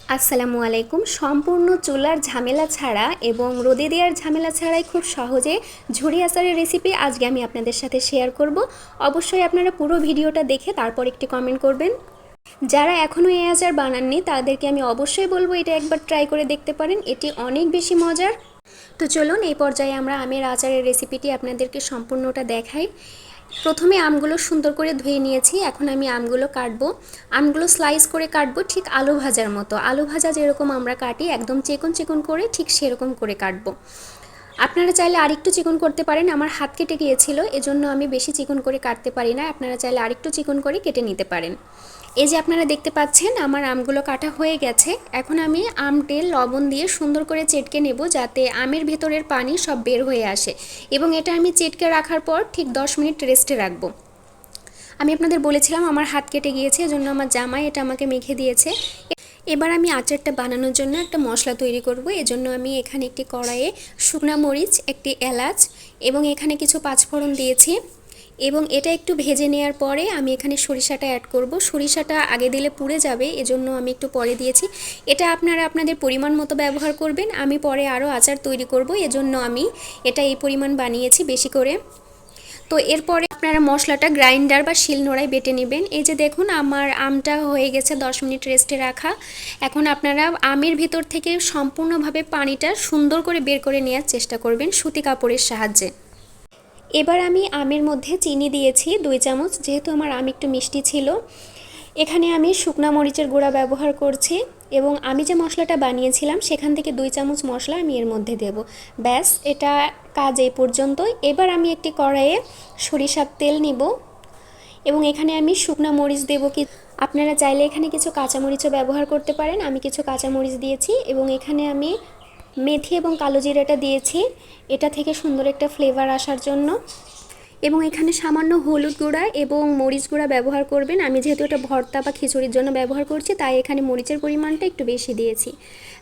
আসসালামু আলাইকুম। সম্পূর্ণ চুলার ঝামেলা ছাড়া এবং রোদে দেওয়ার ঝামেলা ছাড়াই খুব সহজে ঝুরি আচারের রেসিপি আজকে আমি আপনাদের সাথে শেয়ার করব। অবশ্যই আপনারা পুরো ভিডিওটা দেখে তারপর একটি কমেন্ট করবেন। যারা এখনও এই আচার বানাননি তাদেরকে আমি অবশ্যই বলবো এটা একবার ট্রাই করে দেখতে পারেন, এটি অনেক বেশি মজার। তো চলুন এই পর্যায়ে আমরা আমের আচারের রেসিপিটি আপনাদেরকে সম্পূর্ণটা দেখাই। প্রথমে আমগুলো সুন্দর করে ধুয়ে নিয়েছি, এখন আমি আমগুলো কাটবো। আমগুলো স্লাইস করে কাটবো, ঠিক আলু ভাজার মতো। আলু ভাজা যেরকম আমরা কাটি একদম চিকন চিকন করে, ঠিক সেরকম করে কাটবো। আপনারা চাইলে আরেকটু চিকন করতে পারেন, আমার হাত কেটে গিয়েছিল এজন্য আমি বেশি চিকন করে কাটতে পারি না। আপনারা চাইলে আরেকটু চিকন করে কেটে নিতে পারেন। এই যে আপনারা দেখতে পাচ্ছেন আমার আমগুলো কাটা হয়ে গেছে। এখন আমি আমতে লবণ দিয়ে সুন্দর করে চেটকে নেব যাতে আমের ভেতরের পানি সব বের হয়ে আসে, এবং এটা আমি চেটকে রাখার পর ঠিক 10 মিনিট রেস্টে রাখবো। আমি আপনাদের বলেছিলাম আমার হাত কেটে গিয়েছে, এজন্য আমার জামাই এটা আমাকে মেখে দিয়েছে। এবার আমি আচারটা বানানোর জন্য একটা মশলা তৈরি করব। এজন্য আমি এখানে একটি কড়াইয়ে শুকনা মরিচ, একটি এলাচ এবং এখানে কিছু পাঁচফোড়ন দিয়েছি, এবং এটা একটু ভেজে নেওয়ার পরে আমি এখানে সরিষাটা অ্যাড করব। সরিষাটা আগে দিলে পুড়ে যাবে, এজন্য আমি একটু পরে দিয়েছি। এটা আপনারা আপনাদের পরিমাণ মতো ব্যবহার করবেন। আমি পরে আরও আচার তৈরি করব, এজন্য আমি এটা এই পরিমাণ বানিয়েছি বেশি করে। তো এরপরে আপনারা মশলাটা গ্রাইন্ডার বা শিলনোড়ায় বেটে নেবেন। এই যে দেখুন আমার আমটা হয়ে গেছে 10 মিনিট রেস্টে রাখা। এখন আপনারা আমের ভিতর থেকে সম্পূর্ণভাবে পানিটা সুন্দর করে বের করে নেওয়ার চেষ্টা করবেন সুতি কাপড়ের সাহায্যে। এবার আমি আমের মধ্যে চিনি দিয়েছি 2 চামচ, যেহেতু আমার আম একটু মিষ্টি ছিল। এখানে আমি শুকনা মরিচের গুঁড়া ব্যবহার করছি, এবং আমি যে মশলাটা বানিয়েছিলাম সেখান থেকে 2 চামচ মশলা আমি এর মধ্যে দেব। ব্যাস, এটা কাজ এই পর্যন্তই। এবার আমি একটি কড়াইয়ে সরিষার তেল নিব, এবং এখানে আমি শুকনা মরিচ দেব। কি আপনারা চাইলে এখানে কিছু কাঁচামরিচও ব্যবহার করতে পারেন। আমি কিছু কাঁচামরিচ দিয়েছি, এবং এখানে আমি মেথি এবং কালো জিরাটা দিয়েছি, এটা থেকে সুন্দর একটা ফ্লেভার আসার জন্য। এবং এখানে সামান্য হলুদ গুঁড়া এবং মরিচ গুঁড়া ব্যবহার করবেন। আমি যেহেতু এটা ভর্তা বা খিচুড়ির জন্য ব্যবহার করছি, তাই এখানে মরিচের পরিমাণটা একটু বেশি দিয়েছি।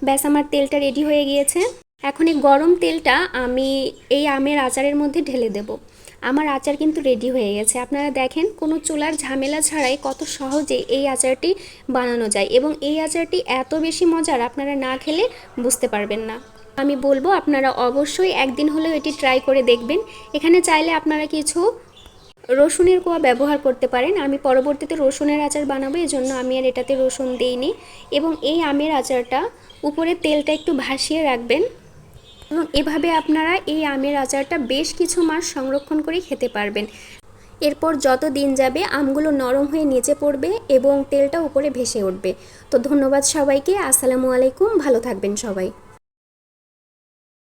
ব্যাস, আমার তেলটা রেডি হয়ে গিয়েছে। এখন এই গরম তেলটা আমি এই আমের আচারের মধ্যে ঢেলে দেব। আমার আচার কিন্তু রেডি হয়ে গেছে। আপনারা দেখেন কোনো চুলার ঝামেলা ছাড়াই কত সহজে এই আচারটি বানানো যায়, এবং এই আচারটি এত বেশি মজার আপনারা না খেলে বুঝতে পারবেন না। আমি বলবো আপনারা অবশ্যই একদিন হলেও এটি ট্রাই করে দেখবেন। এখানে চাইলে আপনারা কিছু রসুনের কোয়া ব্যবহার করতে পারেন। আমি পরবর্তীতে রসুনের আচার বানাবো, এজন্য আমি আর এটাতে রসুন দিইনি। এবং এই আমের আচারটা উপরে তেলটা একটু ভাসিয়ে রাখবেন, এবং এভাবে আপনারা এই আমের আচারটা বেশ কিছু মাস সংরক্ষণ করে খেতে পারবেন। এরপর যত দিন যাবে আমগুলো নরম হয়ে নিচে পড়বে এবং তেলটা উপরে ভেসে উঠবে। তো ধন্যবাদ সবাইকে। আসসালামু আলাইকুম, ভালো থাকবেন সবাই।